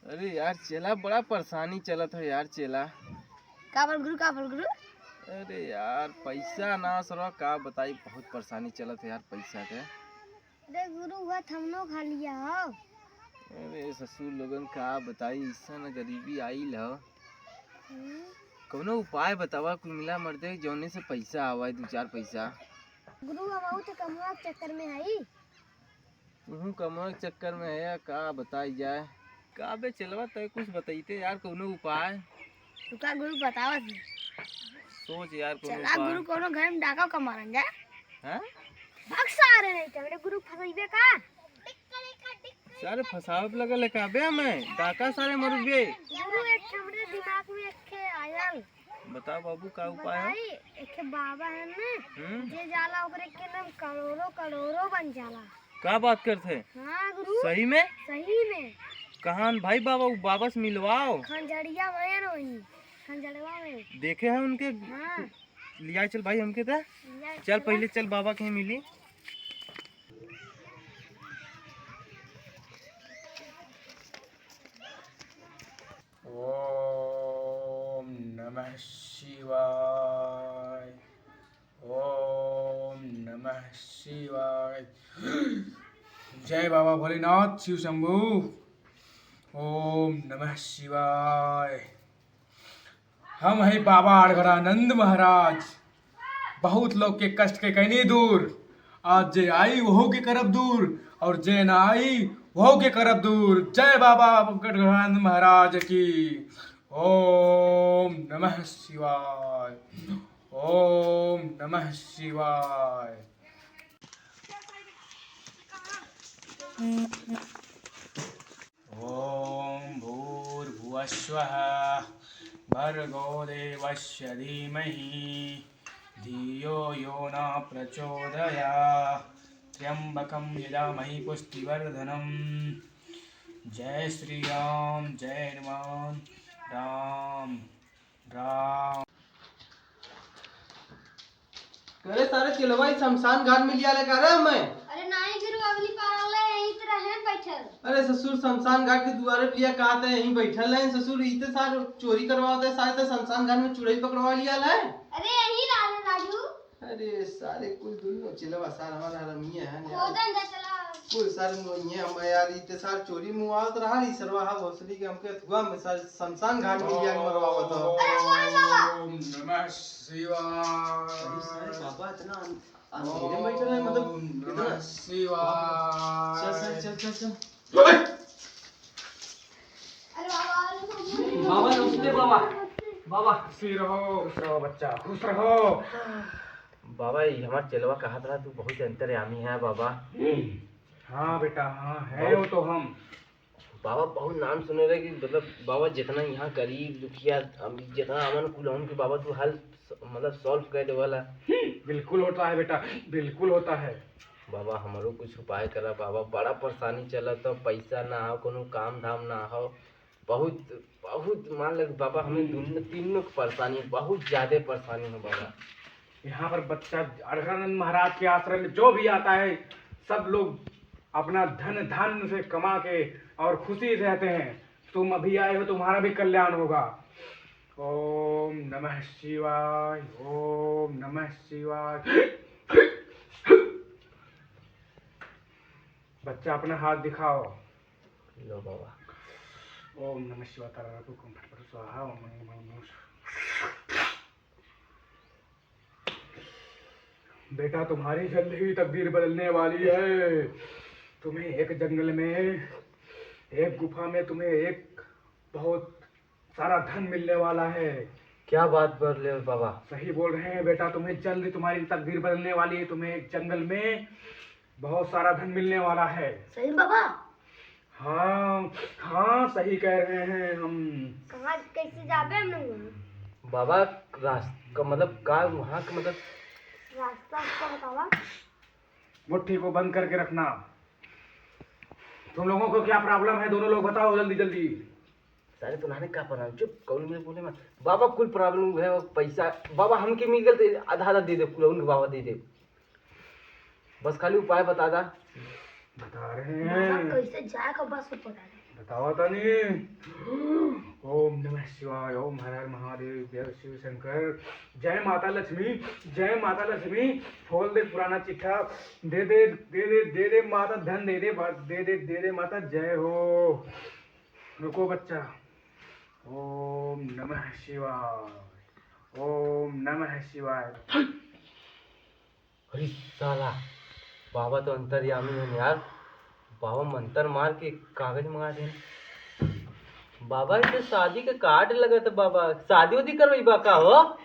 अरे यार चेला बड़ा परेशानी चलत है यार चेला। का बोल गुरु का बोल गुरु। अरे यार पैसा ना सरवा का बताई, बहुत परेशानी चलत है यार पैसा के। अरे गुरु हुआ हमनो खा लिया हो। अरे ससुर लोगन का बताई, ऐसा न गरीबी आइल हो। कौनो उपाय बतावा, कुल मिला मर्दे जौने से पैसा आवा दो चार पैसा। गुरु हम तो कमवा के चक्कर में आई। तुहू कमवा के चक्कर में है, का बताई जाए। का बे चलवा तो कुछ बताइते यार, कौनो उपाय। तू का गुरु बतावा थी। सोच यार कौनो चला उपाय। गुरु कोनो घर में डाका का मारन जा। हैं? बक्सा रे नहीं तो मेरे गुरु फसाइबे का। सारे फसाव लगल है काबे हमें, डाका सारे मरुबे। गुरु एक हमरे दिमाग में एक आयल। बताओ बाबू का उपाय है। एक बाबा है ना, जे जाला ओकरे के नाम करोड़ों करोड़ों बन जाला। का बात करते? हाँ गुरु सही में? सही में। कहाँ भाई बाबा, बाबा से मिलवाओ। खंजड़िया में वही खंजड़वा में देखे हैं उनके। हाँ लिया चल भाई हमके तो। चल पहले चल बाबा के मिली। ओम नमः शिवाय। ओम नमः शिवाय। जय बाबा भोलेनाथ शिव शंभू। ओम नमः शिवाय। हम है बाबा अड़गड़ानंद महाराज। बहुत लोग के कष्ट के कहनी दूर। आज जे आई वहो के करब दूर, और जे ना आई वहो के करब दूर। जय बाबा अड़गड़ानंद महाराज की। ओम नमः शिवाय। ओम नमः शिवाय। ओम भूर्भुवस्वः भर्गो देवस्य धीमहि धियो यो न प्रचोदयात्। त्र्यंबकं यजामहे पुष्टिवर्धनम्। जय श्री राम जय हनुमान राम राम। करे सारे चलवाई शमशान घाट में लिया लगा रहे हमें। अरे नहीं गुरु अगली पार ले यहीं तो रहे बैठल। अरे ससुर शमशान घाट के द्वारे पे लिया कहा था, यहीं बैठल है ससुर। इतने सारे चोरी करवाते सारे तो शमशान घाट में चुड़ैल पकड़वा लिया है। अरे यहीं राजू। अरे सारे कुल दुनिया चलवा सारा हमारा रमिया है खोदन जा चला। कुल सारे मोनिया हम यार इतने सारे चोरी मुआवत रहा नी सरवा हा भोसड़ी के हमके थुआ में सारे शमशान घाट में लिया मरवावत हो। ओम नमः शिवाय। बाबा इतना अंधेरे में बैठे हैं, मतलब नमः शिवाय। चल चल चल चल। अरे बाबा बाबा नमस्ते बाबा। बाबा खुश रहो बच्चा, खुश रहो। बाबा ये हमारा चलवा कहा था तू बहुत अंतर्यामी है बाबा। हाँ बेटा हाँ है वो तो हम। बाबा बहुत नाम सुने रहे कि मतलब बाबा जितना यहाँ गरीब दुखिया जितना अमन कुल के बाबा तू हल मतलब सॉल्व कर दे वाला। बिल्कुल होता है बेटा, बिल्कुल होता है। बाबा हमारो कुछ उपाय करा बाबा, बड़ा परेशानी चला तो पैसा ना हो, कोनो काम धाम ना हो, बहुत बहुत मान लग बाबा हमें दोनों तीनों की परेशानी, बहुत ज्यादा परेशानी है बाबा। यहाँ पर बच्चा अड़गड़ानंद महाराज के आश्रम में जो भी आता है सब लोग अपना धन धन से कमा के और खुशी से रहते हैं। तुम अभी आए हो, तुम्हारा भी कल्याण होगा। ओम नमः शिवाय। ओम नमः शिवाय। बच्चा अपना हाथ दिखाओ। लो बाबा। ओम नमः शिवाय। तारापुरम फटफट स्वाहा। ओम नमः। बेटा तुम्हारी जल्द ही तकदीर बदलने वाली है। तुम्हें एक जंगल में एक गुफा में तुम्हें एक बहुत सारा धन मिलने वाला है। क्या बात कर रहे हो बाबा? सही बोल रहे हैं बेटा, तुम्हें जल्द तुम्हारी तकदीर बदलने वाली है। तुम्हें एक जंगल में बहुत सारा धन मिलने वाला है। सही बाबा। हाँ हाँ सही कह रहे हैं हम। कहाँ कैसे जाबे हम लोग? बाबा रास्ता मतलब का वहाँ का मतलब रास्ता उसका बतावा। मुट्ठी को बंद करके रखना। तुम लोगों को क्या प्रॉब्लम है, दोनों लोग बताओ जल्दी जल्दी। सारे तुम्हारे का प्रॉब्लम? चुप कौन मुझे बोले मत बाबा। कुल प्रॉब्लम है पैसा बाबा, हमके मिल गए आधा आधा दे दे कुल उनके बाबा दे दे। बस खाली उपाय बता दा। बता रहे हैं। कैसे जाए का बस पता नहीं। बताओ तो नहीं। ओम नमः शिवाय, ओम हर हर महादेव, जय शिव शंकर, जय माता लक्ष्मी, जय माता लक्ष्मी। खोल दे पुराना चिट्ठा, दे दे दे दे दे दे माता, धन दे दे, दे दे माता, जय हो। रुको बच्चा। ओम नमः शिवाय, ओम नमः शिवाय। अरे साला, बाबा तो अंतर्यामी है यार। बाबा मंत्र मार के कागज मंगा दे। बाबा इसे शादी का कार्ड लगा था। बाबा शादी वादी करवाई बा का हो?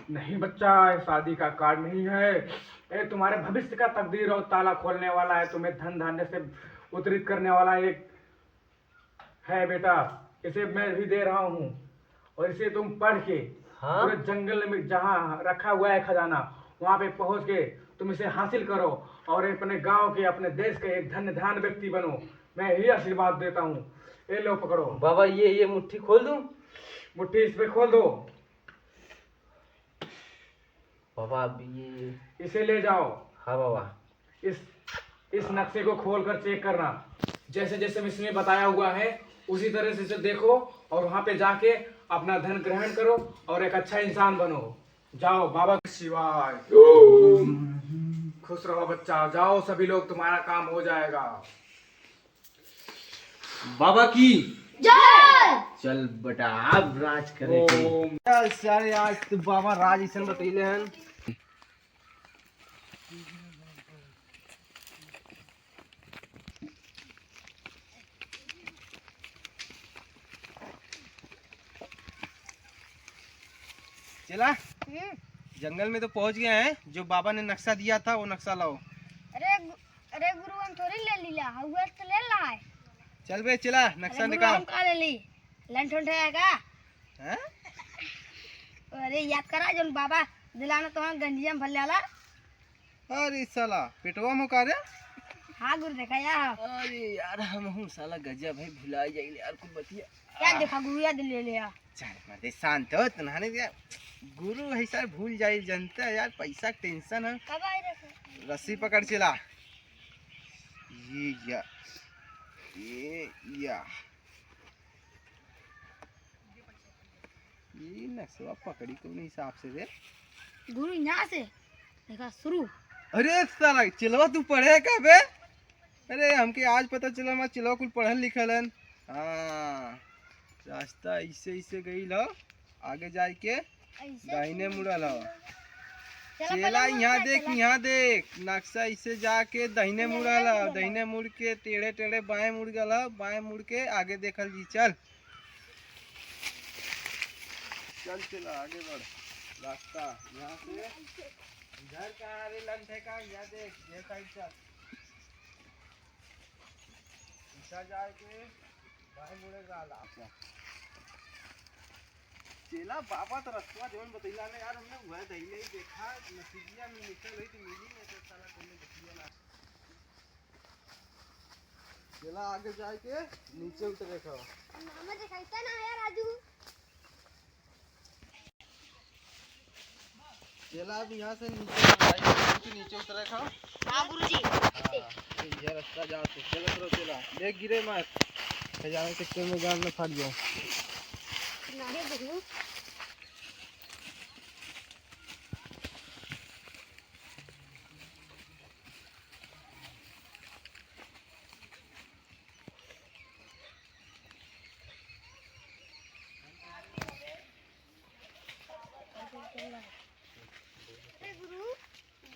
नहीं बच्चा, ये शादी का कार्ड नहीं है, ये तुम्हारे भविष्य का तकदीर और ताला खोलने वाला है, तुम्हें धन धान्य से उतरित करने वाला एक है बेटा। इसे मैं भी दे रहा हूँ, और इसे तुम पढ़ के हाँ? पूरे जंगल में जहाँ रखा हुआ है खजाना, वहाँ पे पहुँच के तुम इसे हासिल करो, और अपने गांव के, अपने देश के एक धन्य व्यक्ति बनो। मैं यही आशीर्वाद देता हूँ। ये लो पकड़ो। बाबा ये मुट्ठी खोल दूं? मुट्ठी इस पे खोल दो। बाबा अभी ये इसे ले जाओ। हाँ बाबा। इस नक्शे को खोलकर चेक करना, जैसे जैसे इसमें बताया हुआ है उसी तरह से इसे देखो, और वहां पे जाके अपना धन ग्रहण करो और एक अच्छा इंसान बनो। जाओ बाबा शिवाय। खुश रहो बच्चा, जाओ सभी लोग, तुम्हारा काम हो जाएगा। बाबा की जय। चल बेटा अब राज करेंगे। ओम। चल सारे आज तो बाबा राज ऐसा बतैले हन। चला जंगल में तो पहुंच गए हैं। जो बाबा ने नक्शा दिया था वो नक्शा लाओ। अरे गुरु हम थोड़ी ले लिया, हुआ तो ले ला है। चल बे चला नक्शा अरे गुरु निकाल। हम का ले ली, लंठन ठेगा। हैं? अरे याद करा जो बाबा दिलाना तो गंजिया में भल जाला। अरे साला पेटवा में का रे? हाँ गुरु देखा यार। अरे यार हम हूँ साला गजा भाई भुला जाइले यार कुछ बतिया। क्या देखा गुरु याद ले लिया। चल मत शांत हो तन्हाने यार। गुरु ऐसा भूल जाए जनता है यार, पैसा का टेंशन है। कब आई रे? रस्सी पकड़ चला। ये या ये नक्शा पकड़ी कौन हिसाब से रे? गुरु यहाँ से देखा शुरू। अरे साला चिलवा तू पढ़े का बे? अरे हमके आज पता चला मैं चिलवा कुल पढ़ल लिखल हन। हाँ रास्ता ऐसे ऐसे गई लो, आगे जाए के दाहिने मुड़ल हो। चला यहाँ देख नक्शा ऐसे जाके दाहिने मुड़ल हो, दाहिने मुड़ के टेढ़े टेढ़े बाएं मुड़ गल हो, बाएं मुड़ के आगे देखल जी। चल चल चला आगे बढ़। रास्ता यहाँ से इधर कहाँ रे लंठे का? यहाँ देख ये साइड चल, इधर जाए के बाएं मुड़ेगा लास्ट। चेला बाबा तो रस्तवा जवन बतैला ने यार हमने वह दहिले ही देखा, नसीबिया में निकल रही थी मिली में तो साला कोने देखिए ना। चेला आगे जाए के नीचे उतरे खाओ। मामा दिखाइता ना यार राजू। चेला अब यहाँ से नीचे उतरे खाओ। हाँ गुरुजी। ये रास्ता जाओ तो चलो चलो चला देख गिरे मत, खजाने चक्कर में जान में फट जाओ। नारे देखो गुरु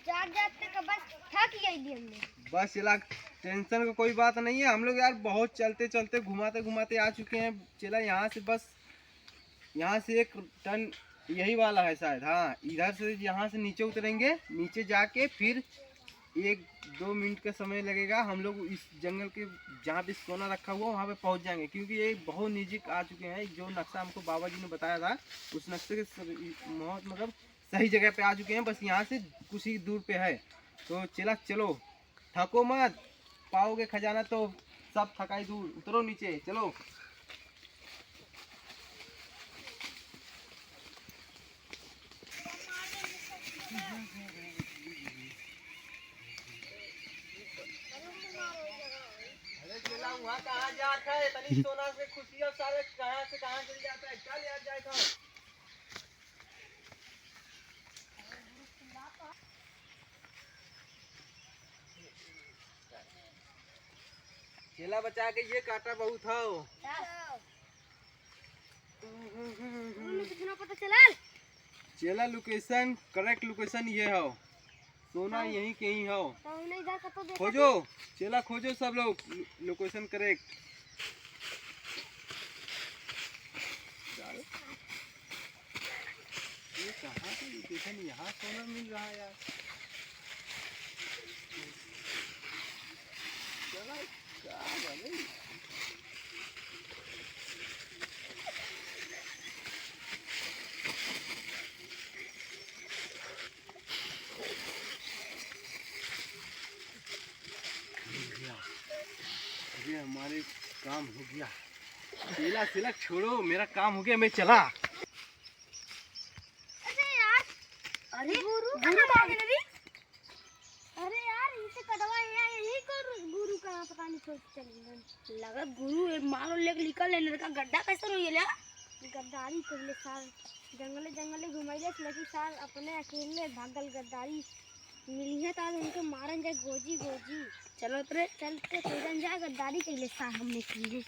जात जात तक बस थक गई थी हमने। बस चला टेंशन का कोई बात नहीं है। हम लोग यार बहुत चलते चलते घुमाते घुमाते आ चुके हैं। चला यहाँ से बस यहाँ से 1 टन यही वाला है शायद। हाँ इधर से यहाँ से नीचे उतरेंगे, नीचे जाके फिर 1-2 मिनट का समय लगेगा। हम लोग इस जंगल के जहाँ पे सोना रखा हुआ वहाँ पे पहुँच जाएंगे, क्योंकि ये बहुत नज़दीक आ चुके हैं। जो नक्शा हमको बाबा जी ने बताया था उस नक्शे के बहुत मतलब सही जगह पे आ चुके हैं। बस यहाँ से कुछ ही दूर पे है। तो चलो थको मत, पाओगे खजाना तो सब थकाई दूर। उतरो नीचे चलो। अरे चला वहाँ कहाँ जात है तनी सोना से खुशी और साले कहाँ से कहाँ चल जाता है चल यार जाए तो चला बचा के ये काटा बहुत हो कितना पता चला चला लोकेशन करेक्ट लोकेशन ये हो सोना यहीं कहीं हो तो उन्हें इधर का तो देखा खोजो चला खोजो सब लोग लोकेशन करेक्ट ये कहाँ पे लोकेशन यहाँ सोना मिल रहा है यार चला क्या बने अरे हमारे काम हो गया सिला सिला छोड़ो मेरा काम हो गया मैं चला अरे यार अरे गुरु कहाँ भागे रे अरे यार इसे कटवा यही गुरु कहाँ पता नहीं छोड़ चल लगा गुरु मालो लेके निकल लेने का गड्ढा कैसे रोई ले गद्दारी कर ले साल जंगले घुमाइले लेकिन साल अपने अकेले भागल गद्दारी मिली है ताज उनके मारन जाए गोजी चलो तेरे चलते खोजन जाए गद्दारी कर ले साल हमने की